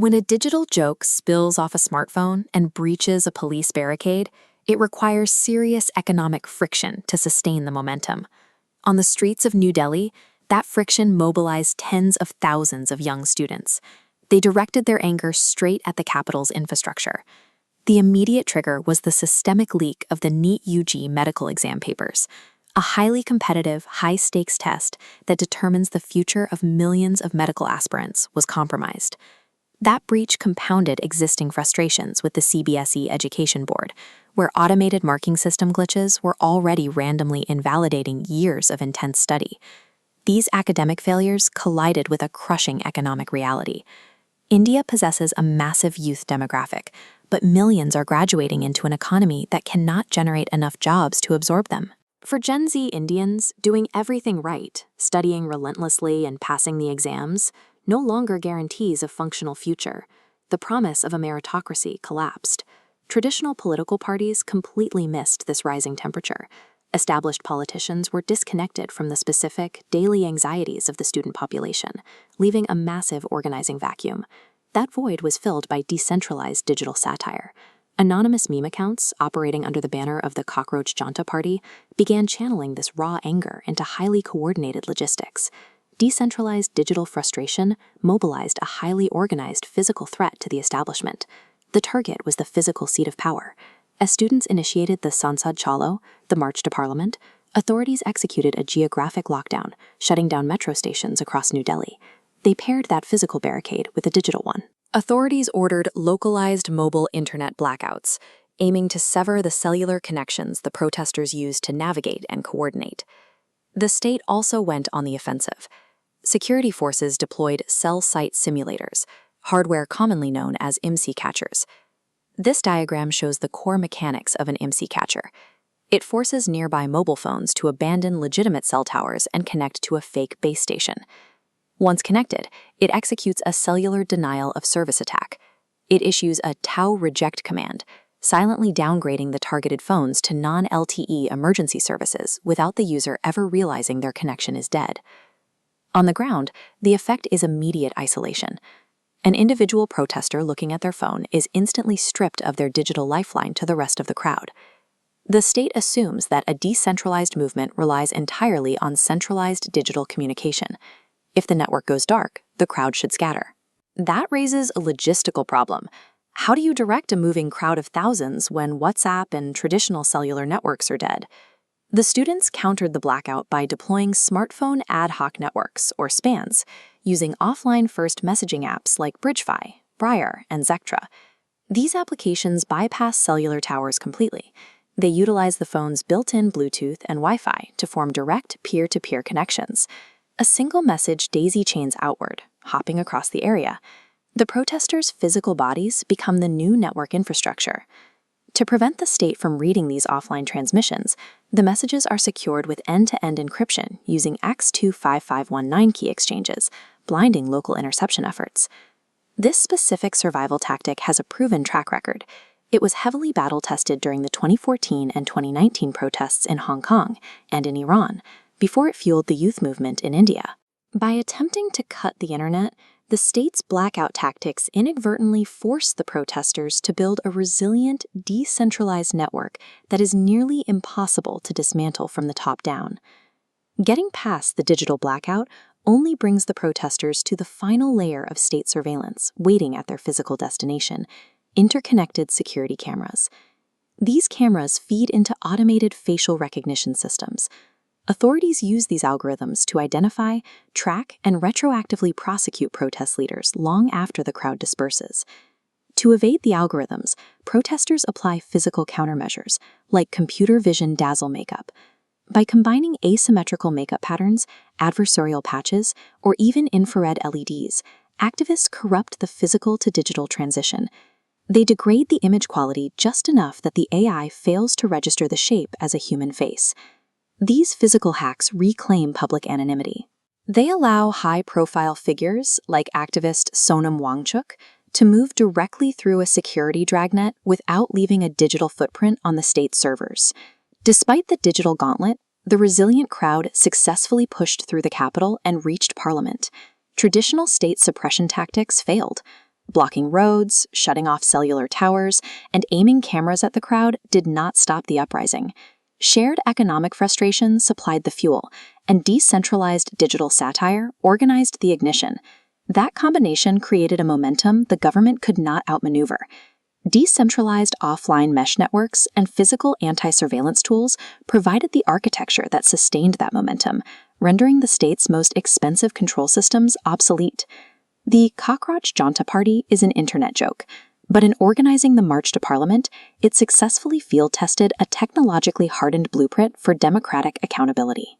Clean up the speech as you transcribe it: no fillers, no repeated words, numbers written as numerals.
When a digital joke spills off a smartphone and breaches a police barricade, it requires serious economic friction to sustain the momentum. On the streets of New Delhi, that friction mobilized tens of thousands of young students. They directed their anger straight at the capital's infrastructure. The immediate trigger was the systemic leak of the NEET-UG medical exam papers, a highly competitive, high-stakes test that determines the future of millions of medical aspirants was compromised. That breach compounded existing frustrations with the CBSE Education Board, where automated marking system glitches were already randomly invalidating years of intense study. These academic failures collided with a crushing economic reality. India possesses a massive youth demographic, but millions are graduating into an economy that cannot generate enough jobs to absorb them. For Gen Z Indians, doing everything right, studying relentlessly and passing the exams, no longer guarantees a functional future. The promise of a meritocracy collapsed. Traditional political parties completely missed this rising temperature. Established politicians were disconnected from the specific, daily anxieties of the student population, leaving a massive organizing vacuum. That void was filled by decentralized digital satire. Anonymous meme accounts, operating under the banner of the Cockroach Janta Party, began channeling this raw anger into highly coordinated logistics. Decentralized digital frustration mobilized a highly organized physical threat to the establishment. The target was the physical seat of power. As students initiated the Sansad Chalo, the March to Parliament, authorities executed a geographic lockdown, shutting down metro stations across New Delhi. They paired that physical barricade with a digital one. Authorities ordered localized mobile internet blackouts, aiming to sever the cellular connections the protesters used to navigate and coordinate. The state also went on the offensive. Security forces deployed cell site simulators, hardware commonly known as IMSI catchers. This diagram shows the core mechanics of an IMSI catcher. It forces nearby mobile phones to abandon legitimate cell towers and connect to a fake base station. Once connected, it executes a cellular denial of service attack. It issues a tau reject command, silently downgrading the targeted phones to non-LTE emergency services without the user ever realizing their connection is dead. On the ground, the effect is immediate isolation. An individual protester looking at their phone is instantly stripped of their digital lifeline to the rest of the crowd. The state assumes that a decentralized movement relies entirely on centralized digital communication. If the network goes dark, the crowd should scatter. That raises a logistical problem. How do you direct a moving crowd of thousands when WhatsApp and traditional cellular networks are dead? The students countered the blackout by deploying smartphone ad hoc networks, or SPANs, using offline-first messaging apps like BridgeFi, Briar, and Zectra. These applications bypass cellular towers completely. They utilize the phone's built-in Bluetooth and Wi-Fi to form direct peer-to-peer connections. A single message daisy chains outward, hopping across the area. The protesters' physical bodies become the new network infrastructure. To prevent the state from reading these offline transmissions, the messages are secured with end-to-end encryption using X25519 key exchanges, blinding local interception efforts. This specific survival tactic has a proven track record. It was heavily battle-tested during the 2014 and 2019 protests in Hong Kong and in Iran, before it fueled the youth movement in India. By attempting to cut the internet, the state's blackout tactics inadvertently force the protesters to build a resilient, decentralized network that is nearly impossible to dismantle from the top down. Getting past the digital blackout only brings the protesters to the final layer of state surveillance waiting at their physical destination: interconnected security cameras. These cameras feed into automated facial recognition systems. Authorities use these algorithms to identify, track, and retroactively prosecute protest leaders long after the crowd disperses. To evade the algorithms, protesters apply physical countermeasures, like computer vision dazzle makeup. By combining asymmetrical makeup patterns, adversarial patches, or even infrared LEDs, activists corrupt the physical to digital transition. They degrade the image quality just enough that the AI fails to register the shape as a human face. These physical hacks reclaim public anonymity. They allow high-profile figures, like activist Sonam Wangchuk, to move directly through a security dragnet without leaving a digital footprint on the state servers. Despite the digital gauntlet, the resilient crowd successfully pushed through the Capitol and reached Parliament. Traditional state suppression tactics failed. Blocking roads, shutting off cellular towers, and aiming cameras at the crowd did not stop the uprising. Shared economic frustration supplied the fuel, and decentralized digital satire organized the ignition. That combination created a momentum the government could not outmaneuver. Decentralized offline mesh networks and physical anti-surveillance tools provided the architecture that sustained that momentum, rendering the state's most expensive control systems obsolete. The Cockroach Janta Party is an internet joke, but in organizing the March to Parliament, it successfully field-tested a technologically hardened blueprint for democratic accountability.